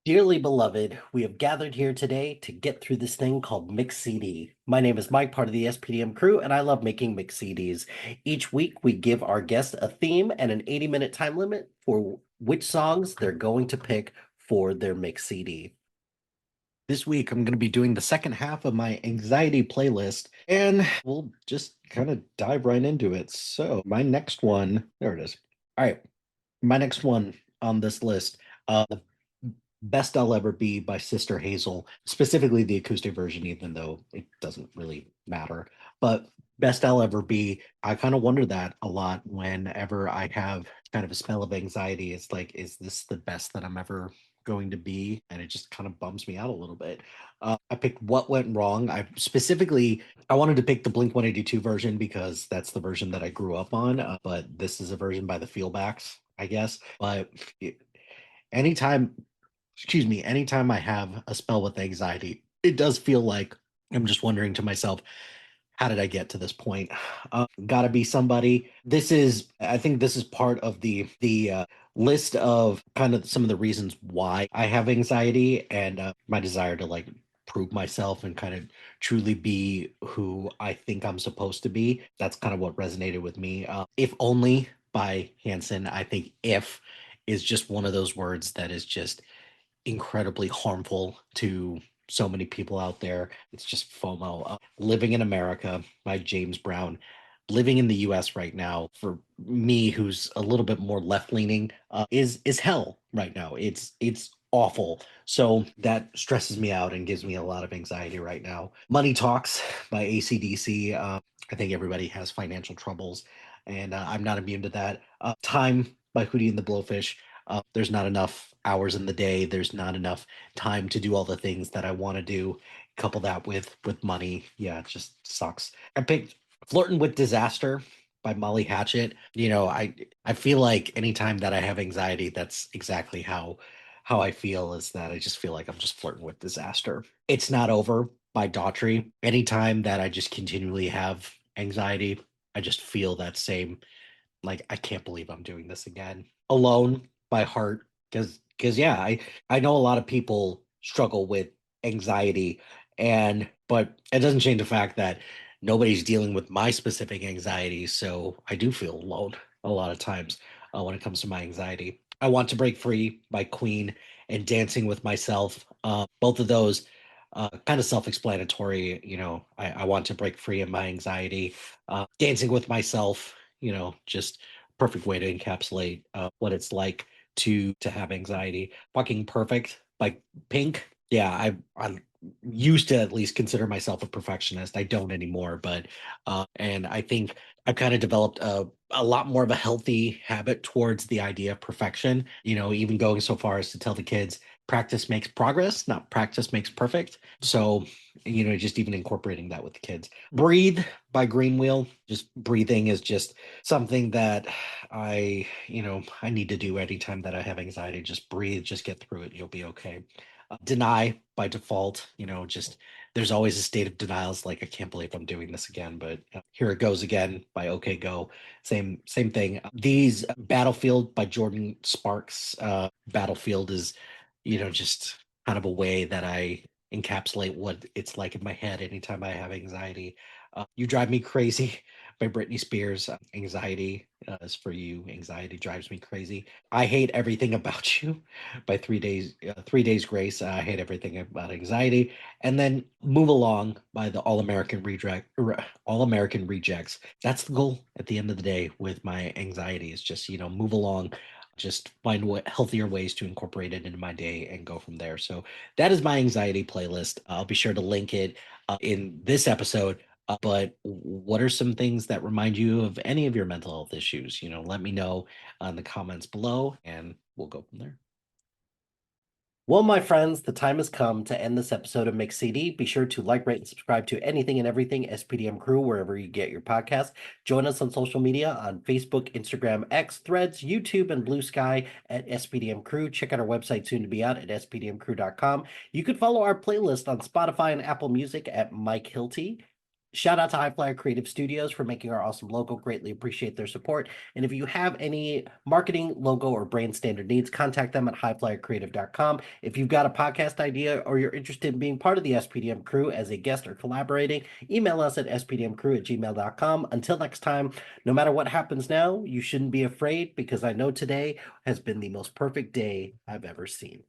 Dearly beloved, we have gathered here today to get through this thing called Mix CD. My name is Mike, part of the SPDM crew, and I love making Mix CDs. Each week, we give our guests a theme and an 80-minute time limit for which songs they're going to pick for their Mix CD. This week, I'm going to be doing the second half of my anxiety playlist, and we'll just kind of dive right into it. So, my next one, there it is. All right, my next one on this list, the Best I'll Ever Be by Sister Hazel, specifically the acoustic version, even though it doesn't really matter. But Best I'll Ever Be, I kind of wonder that a lot whenever I have kind of a spell of anxiety. It's like, is this the best that I'm ever going to be? And it just kind of bums me out a little bit. I picked What Went Wrong. I wanted to pick the Blink 182 version because that's the version that I grew up on. But this is a version by the Feelbacks, I guess. But anytime anytime I have a spell with anxiety, it does feel like I'm just wondering to myself, how did I get to this point? Gotta be somebody. I think this is part of the list of kind of some of the reasons why I have anxiety and my desire to like prove myself and kind of truly be who I think I'm supposed to be. That's kind of what resonated with me. If Only by Hanson. I think if is just one of those words that is just incredibly harmful to so many people out there. It's just FOMO. Living in America by James Brown. Living in the US right now, for me, who's a little bit more left leaning, is hell right now. It's awful. So that stresses me out and gives me a lot of anxiety right now. Money Talks by AC/DC. I think everybody has financial troubles, and I'm not immune to that. Time by Hootie and the Blowfish. There's not enough hours in the day. There's not enough time to do all the things that I want to do. Couple that with money, yeah, it just sucks. I picked Flirting with Disaster by Molly Hatchet. I feel like anytime that I have anxiety, that's exactly how I feel, is that I just feel like I'm just flirting with disaster. It's Not Over by Daughtry. Anytime that I just continually have anxiety, I just feel that same, like, I can't believe I'm doing this again. Alone by Heart, because yeah, I know a lot of people struggle with anxiety, and but it doesn't change the fact that nobody's dealing with my specific anxiety, so I do feel alone a lot of times when it comes to my anxiety. I Want to Break Free by Queen and Dancing with Myself. Both of those kind of self-explanatory. I want to break free of my anxiety. Dancing with Myself, just perfect way to encapsulate what it's like to have anxiety. Fucking Perfect by Pink. Yeah, I used to at least consider myself a perfectionist. I don't anymore, but and I think I've kind of developed a lot more of a healthy habit towards the idea of perfection. Even going so far as to tell the kids, practice makes progress, not practice makes perfect. So, just even incorporating that with the kids. Breathe by Green Wheel. Just breathing is just something that I need to do anytime that I have anxiety. Just breathe, just get through it. You'll be okay. Deny by Default, just there's always a state of denial. It's like, I can't believe I'm doing this again, but Here It Goes Again by OK Go. Same thing. These Battlefield by Jordan Sparks. Battlefield is, just kind of a way that I encapsulate what it's like in my head anytime I have anxiety. You Drive Me Crazy by Britney Spears. Anxiety is for you. Anxiety drives me crazy. I Hate Everything About You by 3 Days Grace. I hate everything about anxiety. And then Move Along by the All American Rejects. That's the goal at the end of the day with my anxiety, is just, move along, just find healthier ways to incorporate it into my day and go from there. So that is my anxiety playlist. I'll be sure to link it in this episode. But what are some things that remind you of any of your mental health issues? Let me know in the comments below, and we'll go from there. Well, my friends, the time has come to end this episode of Mix CD. Be sure to like, rate, and subscribe to anything and everything SPDM Crew wherever you get your podcast. Join us on social media on Facebook, Instagram, X, Threads, YouTube, and Blue Sky at SPDM Crew. Check out our website soon to be out at spdmcrew.com. You could follow our playlist on Spotify and Apple Music at Mike Hilty. Shout out to HiFlyer Creative Studios for making our awesome logo. Greatly appreciate their support. And if you have any marketing, logo, or brand standard needs, contact them at HiFlyerCreative.com. If you've got a podcast idea or you're interested in being part of the SPDM crew as a guest or collaborating, email us at spdmcrew@gmail.com. Until next time, no matter what happens now, you shouldn't be afraid because I know today has been the most perfect day I've ever seen.